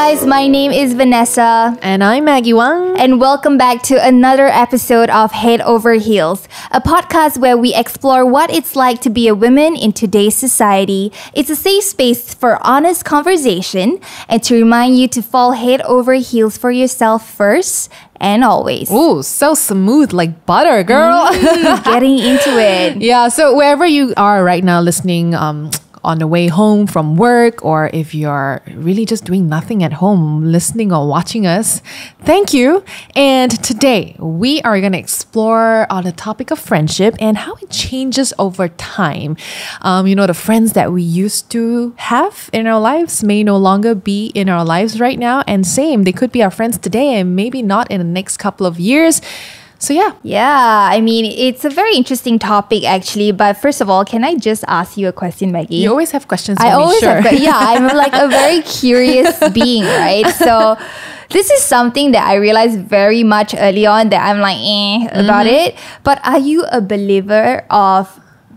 guys, my name is Vanessa. And I'm Maggy Wang. And welcome back to another episode of Head Over Heels, a podcast where we explore what it's like to be a woman in today's society. It's a safe space for honest conversation and to remind you to fall head over heels for yourself first and always. Ooh, so smooth like butter, girl. Getting into it. Yeah, so wherever you are right now listening, on the way home from work, or if you're really just doing nothing at home, listening or watching us, thank you. And today we are going to explore on the topic of friendship and how it changes over time. The friends that we used to have in our lives may no longer be in our lives right now. And same, they could be our friends today and maybe not in the next couple of years. So yeah, I mean, it's a very interesting topic actually. But first of all, can I just ask you a question, Maggie? You always have questions for I me, always sure. I'm like a very curious being, right? So this is something that I realized very much early on that I'm like, about it. But are you a believer of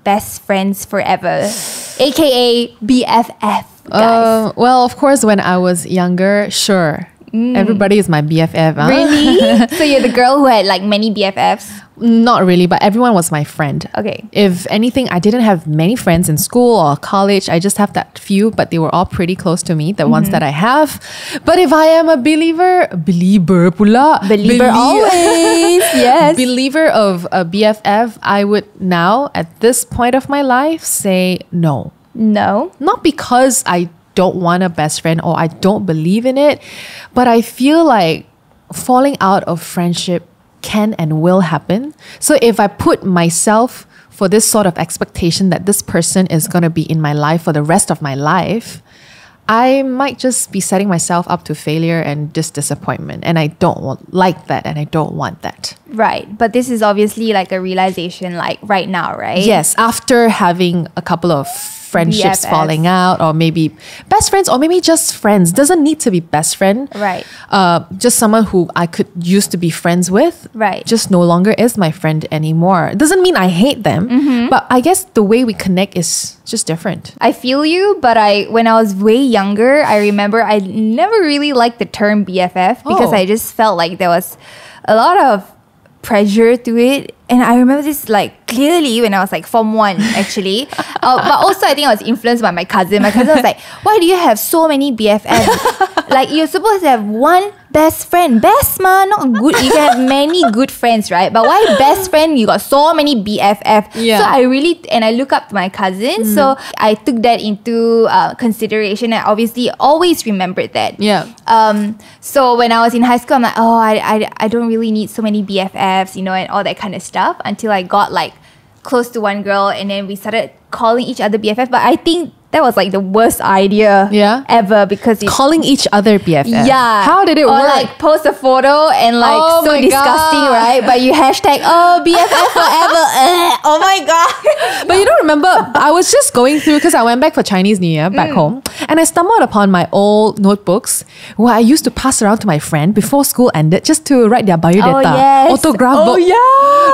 best friends forever? AKA BFF, guys. Well, of course, when I was younger, sure. Everybody is my BFF. Huh? Really? So you're the girl who had like many BFFs? Not really, but everyone was my friend. Okay. If anything, I didn't have many friends in school or college. I just have that few, but they were all pretty close to me, the ones that I have. But if I am a believer Always. Yes. Believer of a BFF, I would now, at this point of my life, say no. No? Not because I don't want a best friend or I don't believe in it, but I feel like falling out of friendship can and will happen. So if I put myself for this sort of expectation that this person is going to be in my life for the rest of my life, I might just be setting myself up to failure and just disappointment. And I don't like that and I don't want that. Right. But this is obviously like a realization like right now, right? Yes. After having a couple of friendships BFFs. falling out, or maybe best friends, or maybe just friends. Doesn't need to be best friend. Right. Just someone who I could used to be friends with. Right. Just no longer is my friend anymore. Doesn't mean I hate them, but I guess the way we connect is just different. I feel you, but when I was way younger, I remember I never really liked the term BFF because I just felt like there was a lot of pressure to it. And I remember this like clearly when I was like Form 1 actually. But also I think I was influenced by my cousin. My cousin was like, why do you have so many BFFs? Like you're supposed to have one best friend. Best ma, not good. You can have many good friends, right? But why best friend? You got so many BFF. Yeah. So I look up to my cousin. So I took that into consideration and obviously always remembered that. Yeah. So when I was in high school, I'm like, I don't really need so many BFFs, and all that kind of stuff until I got like close to one girl and then we started calling each other BFF. But I think that was like the worst idea ever because it's calling each other BFF. Yeah. How did it or work? Or like post a photo and like Oh so my disgusting, God. right? But you hashtag, BFF forever. Oh my God. But you don't remember, I was just going through, because I went back for Chinese New Year back home, and I stumbled upon my old notebooks where I used to pass around to my friend before school ended just to write their biodata. Yes. Autograph book. Yeah.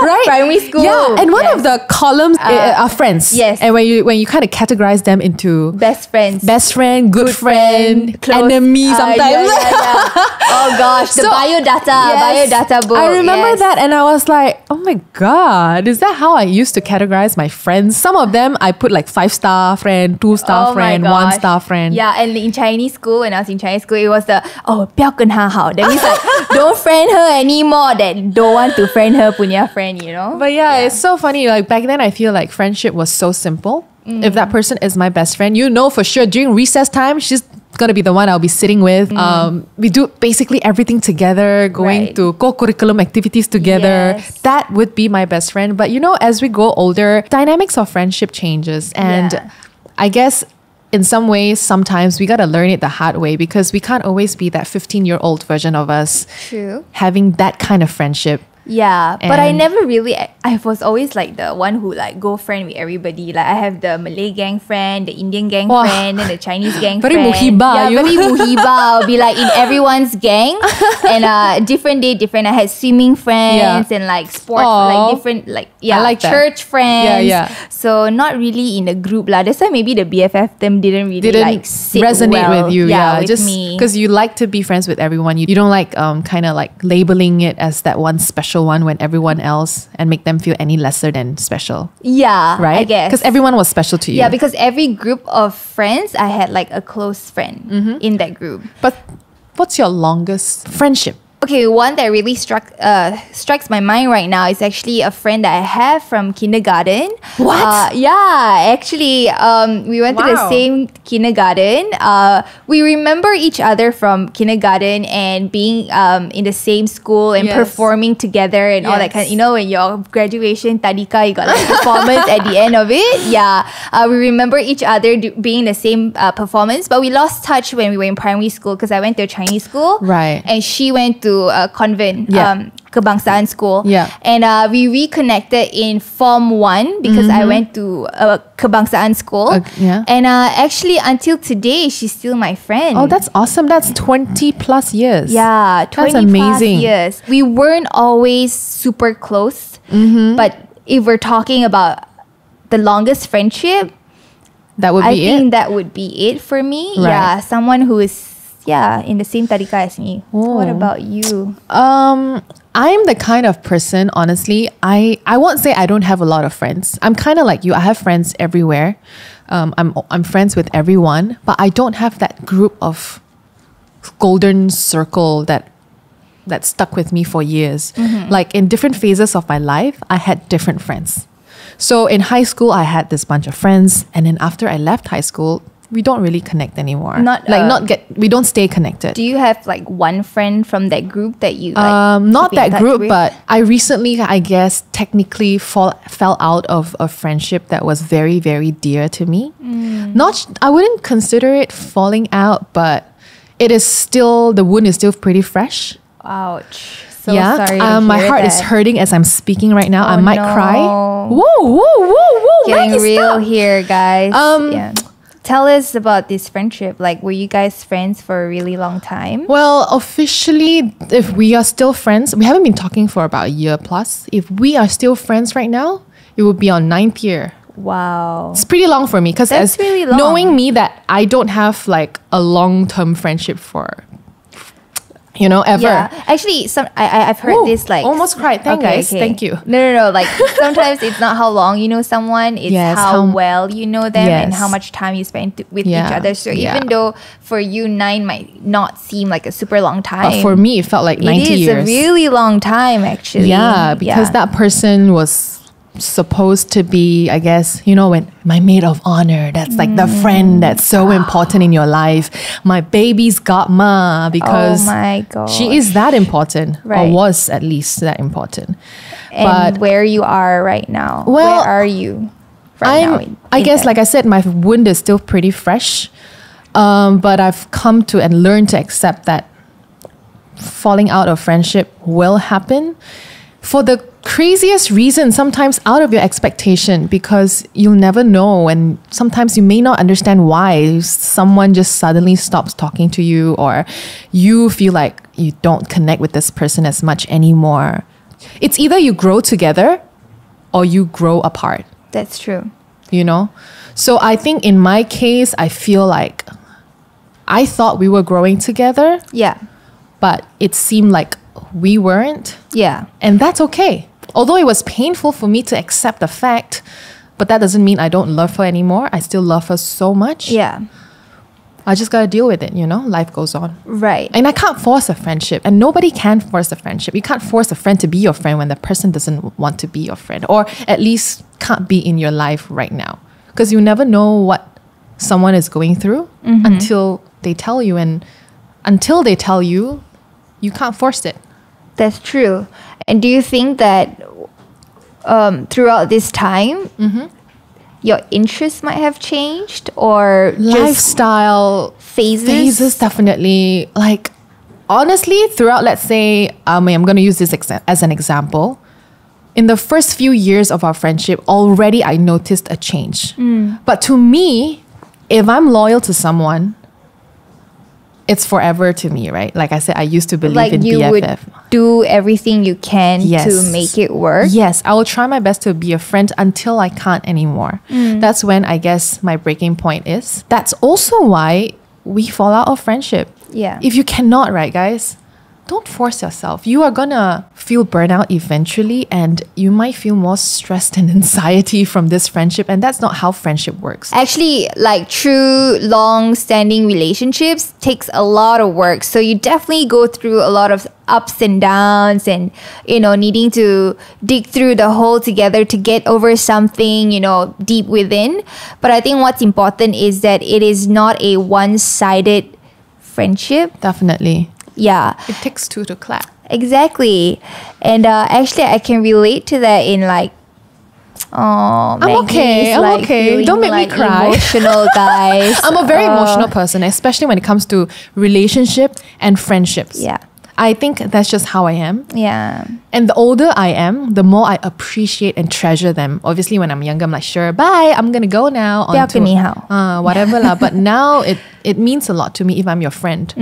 Right? Primary school. Yeah. And one of the columns are friends. Yes. And when you kind of categorize them into best friends. best friend, good friend, close, enemy sometimes. Yeah. Oh gosh, the So, biodata book. I remember yes. that and I was like, oh my God, is that how I used to categorize my friends? Some of them I put like 5-star friend, 2-star Oh friend, my gosh. 1-star friend. Yeah, and in Chinese school, when I was in Chinese school, it was the 不要跟她好. That means like don't friend her anymore. That don't want to friend her punya friend, But yeah, it's so funny. Like back then I feel like friendship was so simple. If that person is my best friend, for sure during recess time, she's gonna be the one I'll be sitting with. We do basically everything together, going Right. to co-curriculum activities together. Yes. That would be my best friend. But as we grow older, dynamics of friendship changes. And Yeah. I guess in some ways, sometimes we gotta learn it the hard way because we can't always be that 15-year-old version of us True. having that kind of friendship Yeah, but I And- never really. I was always like the one who like go friend with everybody. Like I have the Malay gang friend, the Indian gang Wow. friend, and the Chinese gang Very friend. muhiba, Yeah, you. very muhiba. I'll be like in everyone's gang, and different day, different. I had swimming friends and like sport, Aw. like different, like like that. church friends. Yeah. So not really in a group lah. That's why maybe the BFF them didn't really like sit resonate well, with you. Yeah, with just me. because you like to be friends with everyone. You don't like kind of like labeling it as that one special one when everyone else and make them feel any lesser than special, Yeah, right? I guess. Because everyone was special to you. Yeah, because every group of friends, I had like a close friend in that group. But what's your longest friendship? Okay, one that really strikes my mind right now is actually a friend that I have from kindergarten. What? Yeah, actually, we went to the Wow. same kindergarten. We remember each other from kindergarten and being in the same school and Yes. performing together and all that kind. Yes. You know, when your graduation tadika, you got like performance at the end of it. Yeah, we remember each other being in the same performance, but we lost touch when we were in primary school because I went to a Chinese school, Right. and she went to a convent, Yeah. kebangsaan school. Yeah. And we reconnected in Form 1 because I went to a kebangsaan school. Yeah. And actually, until today, she's still my friend. Oh, that's awesome. That's 20 plus years. Yeah, 20 That's amazing. plus years. We weren't always super close, but if we're talking about the longest friendship, That would I be think it. that would be it for me. Right. Yeah, someone who is in the same tadika as me. What Oh. about you? I'm the kind of person, honestly, I won't say I don't have a lot of friends. I'm kind of like you. I have friends everywhere. I'm friends with everyone, but I don't have that group of golden circle that stuck with me for years. Like in different phases of my life, I had different friends. So in high school, I had this bunch of friends, and then after I left high school, we don't really connect anymore. We don't stay connected. Do you have like one friend from that group that you like? Not keep in that touch group, with? but I recently, I guess, technically fell out of a friendship that was very, very dear to me. I wouldn't consider it falling out, but it is still, the wound is still pretty fresh. Ouch. So sorry. To my hear heart is that. hurting as I'm speaking right now. I Oh, might no. cry. Whoa. Getting Maggie, real stop. here, guys. Yeah. Tell us about this friendship. Like, were you guys friends for a really long time? Well, officially, if we are still friends, we haven't been talking for about a year plus. If we are still friends right now, it would be on 9th year. Wow. It's pretty long for me because That's really long. knowing me that I don't have like a long-term friendship for, ever. Yeah, actually, I've heard Whoa, this like almost cried. Thanks. Thank you. No. Like sometimes it's not how long you know someone; it's Yes, how how- well you know them and Yes. how much time you spend with Yeah, each other. So yeah. even though for you 9 might not seem like a super long time, But for me, it felt like 90 it is years. a really long time actually. Yeah, because that person was supposed to be, I guess, when my maid of honor, that's like the friend that's so important in your life. My baby's godma, because Oh my god, she is that important, Right. or was at least that important. And but where you are right now? Well, where are you right now? I guess, like I said, my wound is still pretty fresh. But I've come to and learned to accept that falling out of friendship will happen for the craziest reason, sometimes out of your expectation, because you'll never know, and sometimes you may not understand why someone just suddenly stops talking to you, or you feel like you don't connect with this person as much anymore. It's either you grow together or you grow apart. That's true. So I think in my case, I feel like I thought we were growing together, Yeah, but it seemed like we weren't. yeah. And that's okay. Although it was painful for me to accept the fact, but that doesn't mean I don't love her anymore. I still love her so much. Yeah, I just gotta deal with it, Life goes on. right. And I can't force a friendship, and nobody can force a friendship. You can't force a friend to be your friend when the person doesn't want to be your friend, or at least can't be in your life right now. Because you never know what someone is going through until they tell you. And until they tell you, you can't force it. That's true. And do you think that throughout this time, your interests might have changed, or just Lifestyle phases? definitely. Like, honestly, throughout, let's say, I'm going to use this as an example. In the first few years of our friendship, already I noticed a change. But to me, if I'm loyal to someone, it's forever to me, right? Like I said, I used to believe in you BFF. would do everything you can to make it work. Yes, I will try my best to be a friend until I can't anymore. That's when I guess my breaking point is. That's also why we fall out of friendship. Yeah. If you cannot, right, guys? Don't force yourself. You are gonna feel burnout eventually, and you might feel more stressed and anxiety from this friendship, and that's not how friendship works. Actually, like true long-standing relationships takes a lot of work. So you definitely go through a lot of ups and downs and, needing to dig through the hole together to get over something, deep within. But I think what's important is that it is not a one-sided friendship. Definitely. Yeah. It takes two to clap. Exactly. And actually, I can relate to that in like, I'm Maggie's, okay. like, Okay. Don't make me cry. Emotional, guys. I'm a very emotional person, especially when it comes to relationship and friendships. Yeah. I think that's just how I am. Yeah. And the older I am, the more I appreciate and treasure them. Obviously, when I'm younger, I'm like, sure, bye, I'm going to go now. 不要跟你好. Whatever lah. But now it means a lot to me if I'm your friend.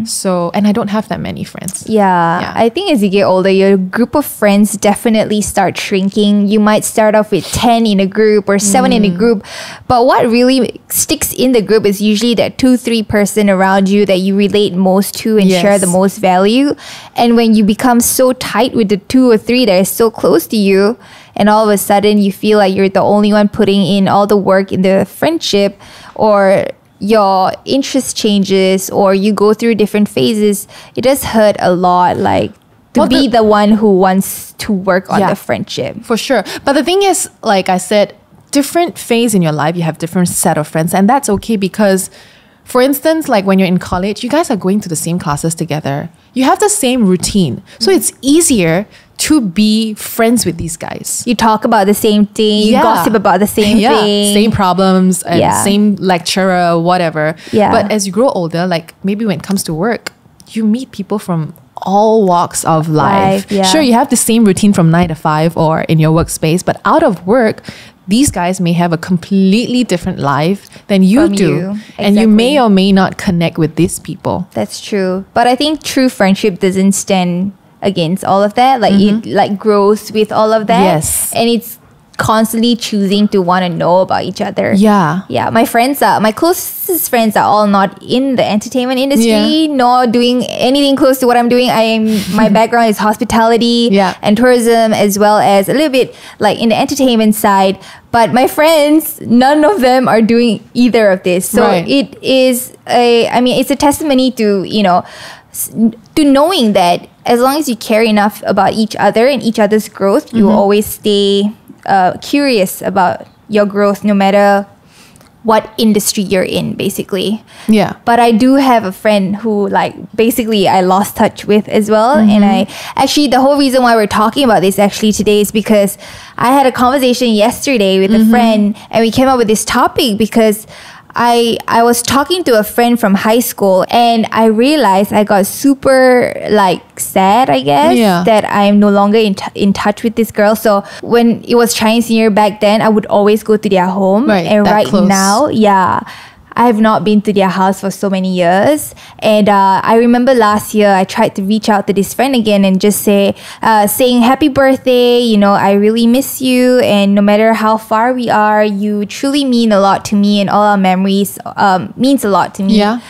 So, and I don't have that many friends. Yeah. I think as you get older, your group of friends definitely start shrinking. You might start off with 10 in a group or 7 in a group. But what really sticks in the group is usually that 2-3 person around you that you relate most to and share the most value. And when you become so tight with the 2 or 3 that are so close to you, and all of a sudden you feel like you're the only one putting in all the work in the friendship, or your interest changes, or you go through different phases, it does hurt a lot, like to be the one who wants to work on the friendship. For sure. But the thing is, like I said, different phase in your life, you have different set of friends, and that's okay because, for instance, like when you're in college, you guys are going to the same classes together. You have the same routine. So it's easier to be friends with these guys. You talk about the same thing, you gossip about the same thing. Same problems and same lecturer, whatever. Yeah. But as you grow older, like maybe when it comes to work, you meet people from all walks of life. Sure, you have the same routine from 9 to 5 or in your workspace, but out of work, these guys may have a completely different life than you do. And you may or may not connect with these people. That's true. But I think true friendship doesn't stand against all of that. Like it like grows with all of that. Yes. And it's constantly choosing to want to know about each other. Yeah. Yeah. My closest friends are all not in the entertainment industry, nor doing anything close to what I'm doing. My background is hospitality and tourism, as well as a little bit like in the entertainment side. But my friends, none of them are doing either of this. So it is it's a testimony to, to knowing that as long as you care enough about each other and each other's growth, you will always stay curious about your growth, no matter what industry you're in, basically. Yeah. But I do have a friend who, like, basically I lost touch with as well. And the whole reason why we're talking about this actually today is because I had a conversation yesterday with a friend, and we came up with this topic because I was talking to a friend from high school, and I realized I got super sad, I guess, that I'm no longer in touch with this girl. So when it was Chinese New Year back then, I would always go to their home. And right now, I have not been to their house for so many years. And I remember last year, I tried to reach out to this friend again and just saying happy birthday, I really miss you. And no matter how far we are, you truly mean a lot to me, and all our memories means a lot to me. Yeah.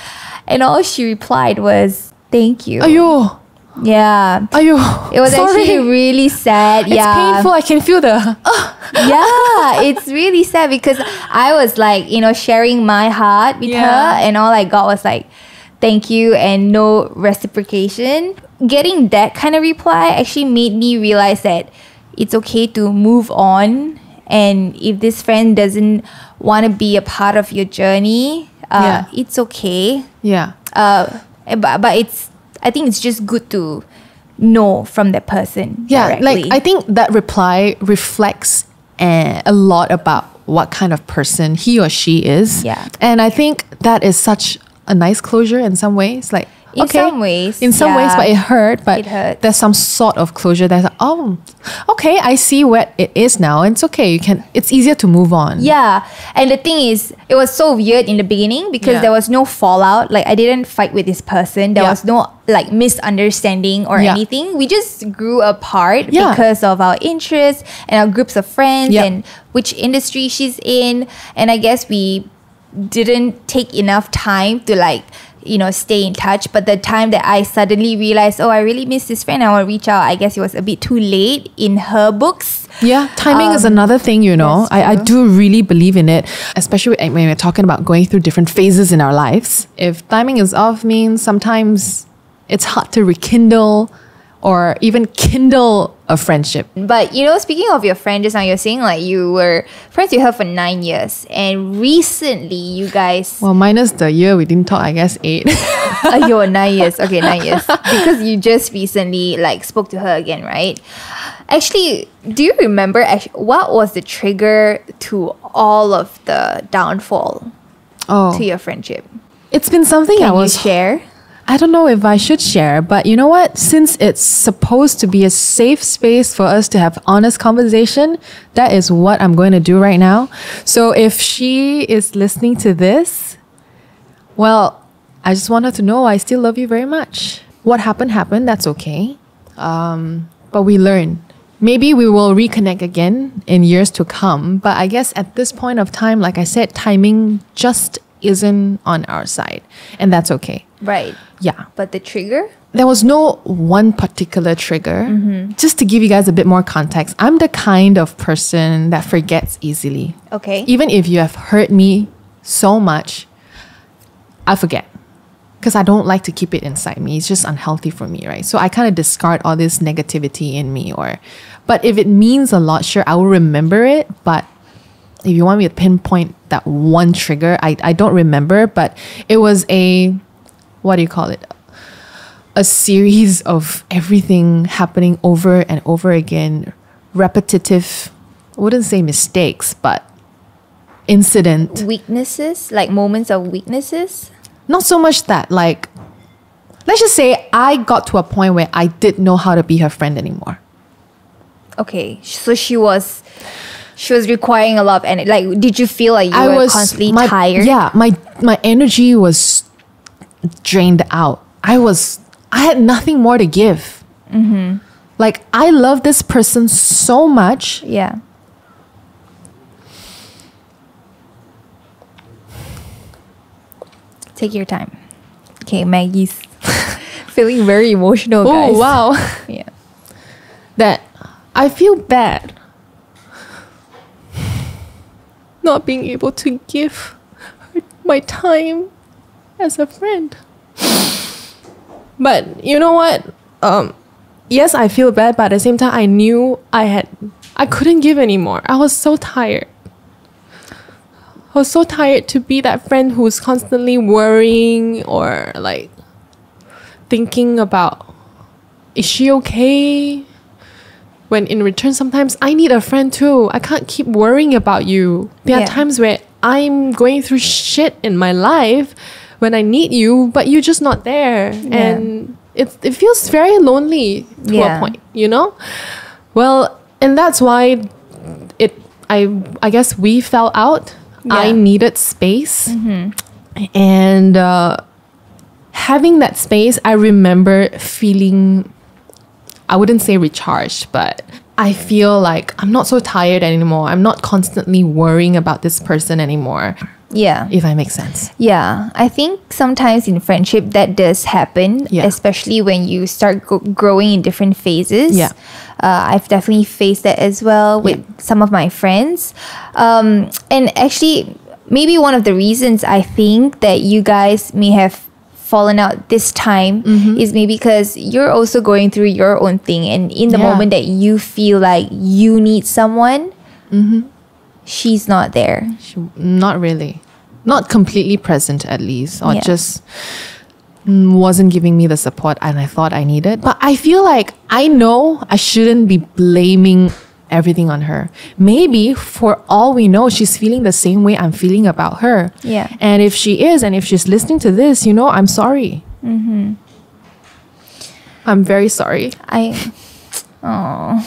And all she replied was, thank you. Ayo. Yeah. Ayo. It was actually really sad. It's painful. I can feel the... Yeah, it's really sad because I was like, sharing my heart with her, and all I got was like, thank you, and no reciprocation. Getting that kind of reply actually made me realize that it's okay to move on. And if this friend doesn't want to be a part of your journey, it's okay. Yeah. But I think it's just good to know from that person directly. I think that reply reflects a lot about what kind of person he or she is. Yeah. And I think that is such a nice closure in some ways. Like, In some ways. In some ways, yeah. but it hurt. But It hurts. there's some sort of closure. There's okay, I see where it is now. It's okay. It's easier to move on. Yeah. And the thing is, it was so weird in the beginning because Yeah. there was no fallout. Like, I didn't fight with this person. There Yeah. was no like misunderstanding or Yeah. anything. We just grew apart Yeah. because of our interests and our groups of friends Yeah. and which industry she's in. And I guess we didn't take enough time to like, stay in touch. But the time that I suddenly realized, I really miss this friend, I want to reach out, I guess it was a bit too late in her books. Yeah, timing is another thing, that's I true. do really believe in it, especially when we're talking about going through different phases in our lives. If timing is off, means sometimes it's hard to rekindle or even kindle a friendship. But speaking of your friend, just now you're saying like you were friends with her for 9 years, and recently you guys Well, minus the year we didn't talk, I guess 8. you were 9 years. Okay, 9 years. Because you just recently like spoke to her again, right? Actually, do you remember what was the trigger to all of the downfall Oh, to your friendship? it's been something Can you share? I don't know if I should share, but you know what? Since it's supposed to be a safe space for us to have honest conversation, that is what I'm going to do right now. So if she is listening to this, well, I just want her to know I still love you very much. What happened, that's okay. But we learn. Maybe we will reconnect again in years to come. But I guess at this point of time, like I said, timing just isn't on our side. And that's okay. Right. Yeah. But the trigger? There was no one particular trigger. Just to give you guys a bit more context, I'm the kind of person that forgets easily. Okay. Even if you have hurt me so much, I forget. Because I don't like to keep it inside me. It's just unhealthy for me, right? So I kind of discard all this negativity in me. But if it means a lot, sure, I will remember it. But if you want me to pinpoint that one trigger, I don't remember. But it was what do you call it? A series of everything happening over and over again. Repetitive, I wouldn't say mistakes, but incident. Weaknesses? Like moments of weaknesses? Not so much that, like, let's just say I got to a point where I didn't know how to be her friend anymore. Okay. So she was requiring a lot of energy. Like, did you feel like you were constantly tired? Yeah, my energy was drained out. I had nothing more to give. Like, I love this person so much. Yeah. Take your time. Okay, Maggie's feeling very emotional, guys. Oh, wow. Yeah. That I feel bad not being able to give her my time as a friend. But you know what? Yes, I feel bad, but at the same time, I knew I couldn't give anymore. I was so tired. I was so tired to be that friend who's constantly worrying or like thinking about, is she okay? When in return, sometimes I need a friend too. I can't keep worrying about you. There are times where I'm going through shit in my life when I need you, but you're just not there. And it feels very lonely to a point, Well, and that's why I guess we fell out. Yeah. I needed space. And having that space, I remember feeling, I wouldn't say recharged, but I feel like I'm not so tired anymore. I'm not constantly worrying about this person anymore. Yeah. If that makes sense. Yeah. I think sometimes in friendship that does happen, especially when you start growing in different phases. Yeah. I've definitely faced that as well with some of my friends. And actually, maybe one of the reasons I think that you guys may have fallen out this time is maybe because you're also going through your own thing, and in the moment that you feel like you need someone, she's not there. Not really. Not completely present, at least, or just wasn't giving me the support and I thought I needed. But I feel like I know I shouldn't be blaming everything on her. Maybe for all we know, she's feeling the same way I'm feeling about her. Yeah. And if she is, and if she's listening to this, I'm sorry. I'm very sorry. Oh,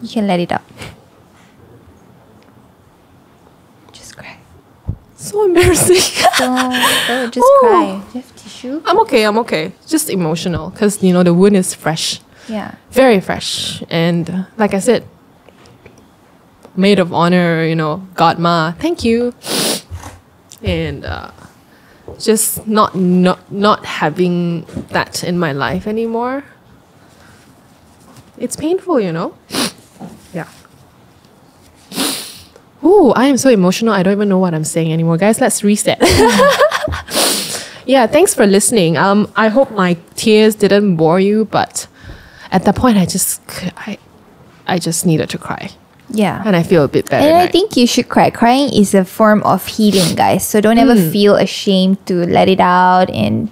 you can let it out. Just cry. So embarrassing. Just cry. Do you have tissue? I'm okay. Just emotional because, the wound is fresh. Yeah. Very fresh. And like I said, maid of honor, godma, thank you. And just not having that in my life anymore. It's painful, Yeah. Ooh, I am so emotional. I don't even know what I'm saying anymore. Guys, let's reset. Yeah, thanks for listening. I hope my tears didn't bore you, but at that point, I just needed to cry. Yeah. And I feel a bit better. And I think you should cry. Crying is a form of healing, guys. So don't ever feel ashamed to let it out and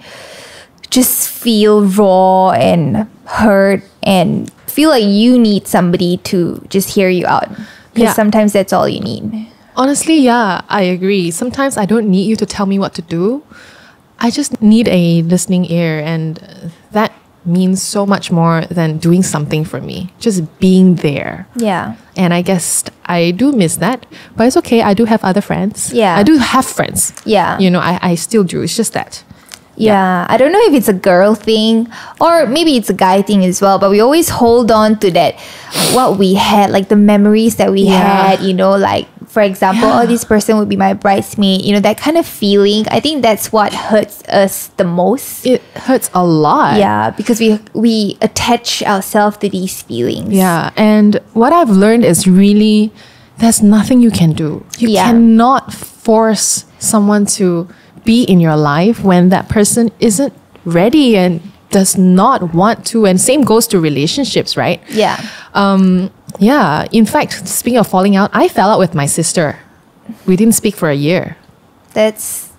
just feel raw and hurt and feel like you need somebody to just hear you out. Because sometimes that's all you need. Honestly, yeah, I agree. Sometimes I don't need you to tell me what to do. I just need a listening ear, and that means so much more than doing something for me. Just being there. Yeah. And I guess I do miss that, but it's okay. I do have other friends. Yeah. I do have friends. Yeah. I still do. It's just that. Yeah, I don't know if it's a girl thing or maybe it's a guy thing as well, but we always hold on to that, what we had, like the memories that we had, like, for example, oh, this person would be my bridesmaid, that kind of feeling. I think that's what hurts us the most. It hurts a lot. Yeah, because we attach ourselves to these feelings. Yeah, and what I've learned is really, there's nothing you can do. You cannot force someone to be in your life when that person isn't ready and does not want to. And same goes to relationships, right? Yeah. Yeah. In fact, speaking of falling out, I fell out with my sister. We didn't speak for a year. That's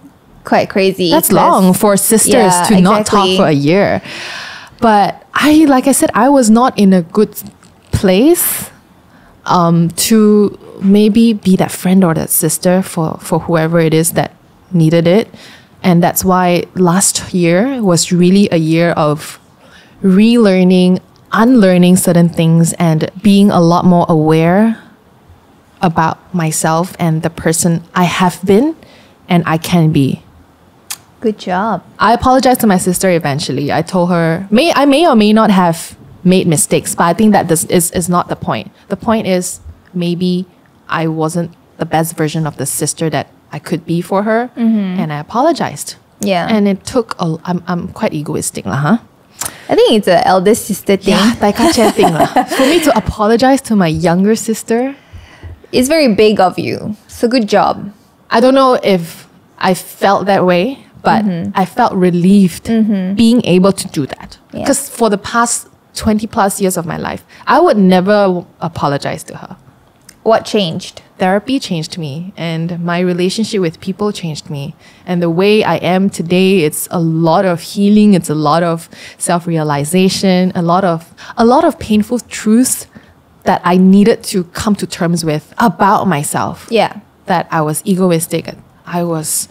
quite crazy. That's long for sisters to not talk for a year. But like I said, I was not in a good place to maybe be that friend or that sister for whoever it is that needed it. And that's why last year was really a year of relearning, unlearning certain things, and being a lot more aware about myself and the person I have been and I can be. Good job. I apologized to my sister eventually. I told her, I may or may not have made mistakes, but I think that this is not the point. The point is maybe I wasn't the best version of the sister that I could be for her, and I apologized. Yeah. And it took I'm quite egoistic lah, huh? I think it's an elder sister thing. Yeah, taika thing lah. For me to apologize to my younger sister, it's very big of you. So good job. I don't know if I felt that way, but I felt relieved being able to do that. Because for the past 20 plus years of my life, I would never apologize to her. What changed? Therapy changed me, and my relationship with people changed me. And the way I am today, it's a lot of healing, it's a lot of self-realization, a lot of painful truths that I needed to come to terms with about myself. Yeah. That I was egoistic. I was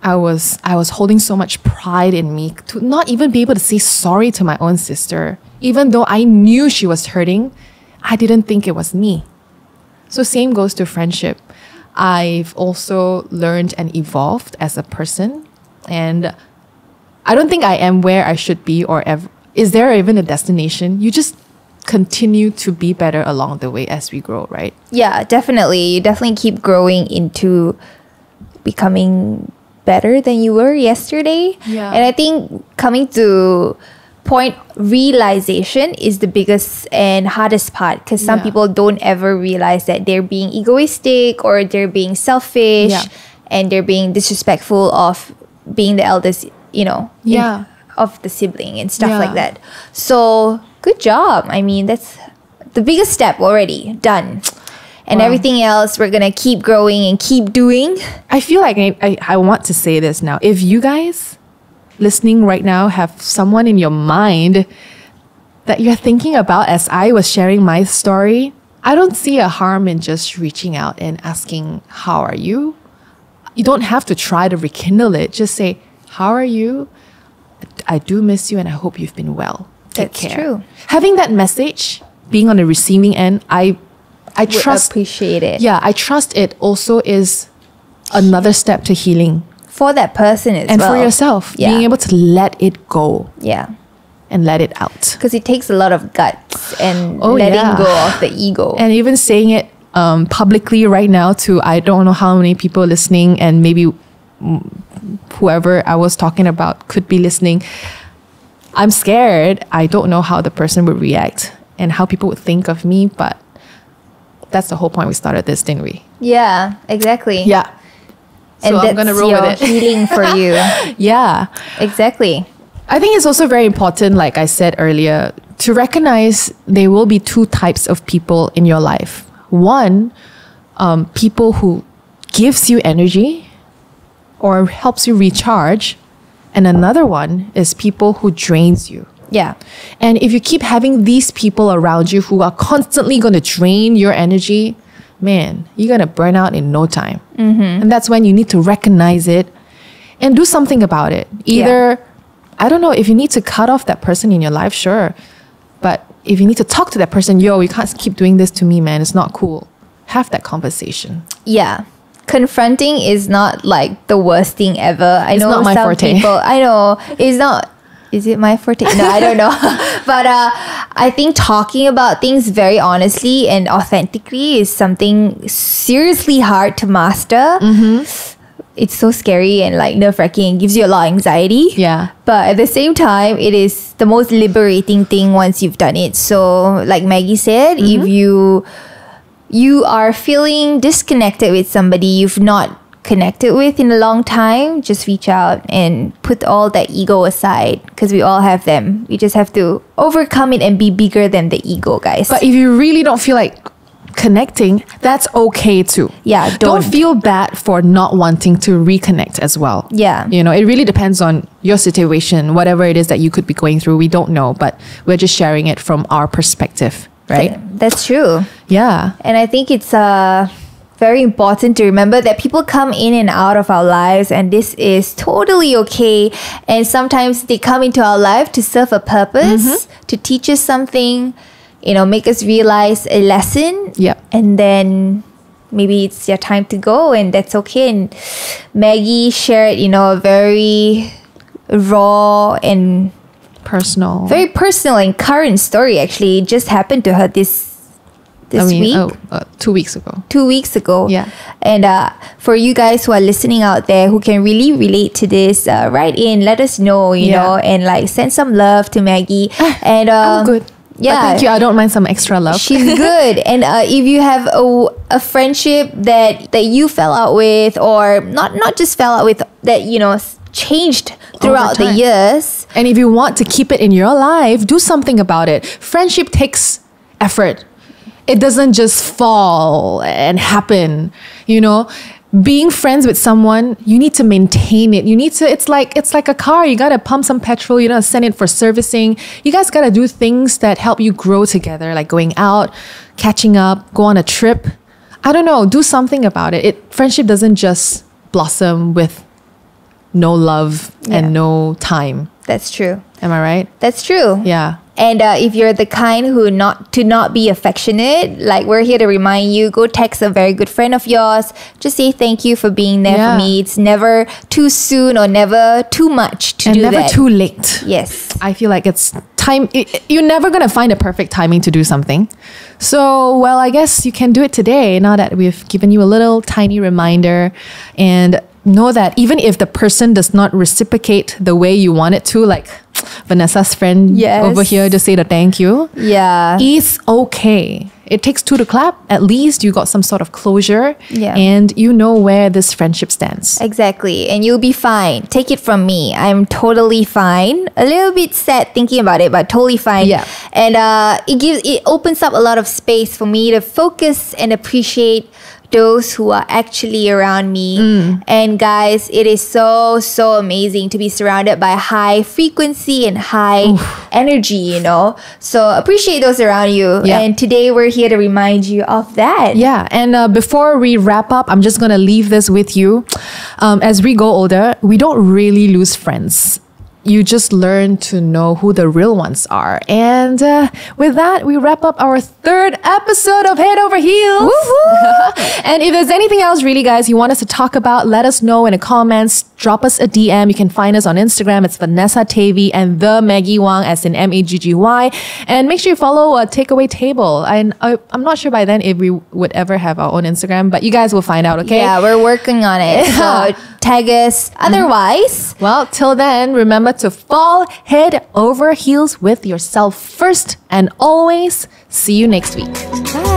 holding so much pride in me to not even be able to say sorry to my own sister. Even though I knew she was hurting, I didn't think it was me. So same goes to friendship. I've also learned and evolved as a person. And I don't think I am where I should be or ever. Is there even a destination? You just continue to be better along the way as we grow, right? Yeah, definitely. You definitely keep growing into becoming better than you were yesterday. Yeah. And I think coming to point realization is the biggest and hardest part, because some people don't ever realize that they're being egoistic or they're being selfish and they're being disrespectful of being the eldest, of the sibling and stuff like that. So good job. I mean, that's the biggest step already done. And everything else, we're going to keep growing and keep doing. I feel like I want to say this now. If you guys listening right now have someone in your mind that you're thinking about as I was sharing my story, I don't see a harm in just reaching out and asking, how are you? You don't have to try to rekindle it. Just say, how are you? I do miss you and I hope you've been well. Take That's care. true. Having that message, being on the receiving end, I Would trust. appreciate it. Yeah, I trust it also is another step to healing. For that person as And well. for yourself, Yeah. being able to let it go Yeah. and let it out. Because it takes a lot of guts and Oh, letting yeah. go of the ego. And even saying it publicly right now to I don't know how many people listening, and maybe whoever I was talking about could be listening. I'm scared. I don't know how the person would react and how people would think of me, but that's the whole point we started this, didn't we? Yeah, exactly. Yeah. And So that's I'm gonna roll your with it. healing for you. Yeah. Exactly. I think it's also very important, like I said earlier, to recognize there will be two types of people in your life. One, people who gives you energy or helps you recharge. And another one is people who drains you. Yeah. And if you keep having these people around you who are constantly going to drain your energy, man, you're going to burn out in no time. And that's when you need to recognize it and do something about it. Either, I don't know, if you need to cut off that person in your life, sure. But if you need to talk to that person, yo, you can't keep doing this to me, man. It's not cool. Have that conversation. Yeah. Confronting is not like the worst thing ever. I know not my some forte. people, I know it's not. Is it my forte? No, I don't know. But I think talking about things very honestly and authentically is something seriously hard to master. It's so scary and like nerve-wracking. It gives you a lot of anxiety. Yeah. But at the same time, it is the most liberating thing once you've done it. So like Maggie said, if you are feeling disconnected with somebody you've not connected with in a long time, just reach out and put all that ego aside, because we all have them. We just have to overcome it and be bigger than the ego, guys. But if you really don't feel like connecting, that's okay too. Yeah, Don't don't. feel bad for not wanting to reconnect as well. Yeah. You know, it really depends on your situation, whatever it is that you could be going through. We don't know, but we're just sharing it from our perspective, right? That's true. Yeah. And I think it's very important to remember that people come in and out of our lives, and this is totally okay. And sometimes they come into our life to serve a purpose, to teach us something, make us realize a lesson. Yep. And then maybe it's your time to go, and that's okay. And Maggie shared, a very raw and Personal. very personal and current story. Actually, it just happened to her this week. 2 weeks ago. 2 weeks ago. Yeah. And for you guys who are listening out there who can really relate to this, write in, let us know, you know, and like send some love to Maggie. And I'm good. Yeah. But thank you. I don't mind some extra love. She's good. And if you have a friendship that you fell out with, or not just fell out with, that, changed throughout the time. years. And if you want to keep it in your life, do something about it. Friendship takes effort. It doesn't just fall and happen, Being friends with someone, you need to maintain it. It's like a car. You got to pump some petrol, send it for servicing. You guys got to do things that help you grow together, like going out, catching up, go on a trip. I don't know, do something about it. Friendship doesn't just blossom with no love and no time. That's true. Am I right? That's true. Yeah. And if you're the kind who not be affectionate, like we're here to remind you, go text a very good friend of yours. Just say thank you for being there for me. It's never too soon or never too much to do that. And never too late. Yes. I feel like it's time. You're never going to find a perfect timing to do something. So, well, I guess you can do it today now that we've given you a little tiny reminder. And know that even if the person does not reciprocate the way you want it to, like Vanessa's friend over here just say the thank you. Yeah. It's okay. It takes two to clap. At least you got some sort of closure. Yeah. And you know where this friendship stands. Exactly. And you'll be fine. Take it from me. I'm totally fine. A little bit sad thinking about it, but totally fine. Yeah. And it opens up a lot of space for me to focus and appreciate those who are actually around me. And guys, it is so amazing to be surrounded by high frequency and high energy, so appreciate those around you. And today we're here to remind you of that. And before we wrap up, I'm just gonna leave this with you. As we go older, we don't really lose friends. you just learn to know who the real ones are. And with that, we wrap up our third episode of Head Over Heels. And if there's anything else, really, guys, you want us to talk about, let us know in the comments. Drop us a DM. You can find us on Instagram. It's Vanessa Tavy and the Maggie Wang, as in Maggy. And make sure you follow Takeaway Table. And I'm not sure by then if we would ever have our own Instagram, but you guys will find out, okay? Yeah, we're working on it. So tag us. Otherwise, well, till then, remember to fall head over heels with yourself first, and always see you next week. Bye.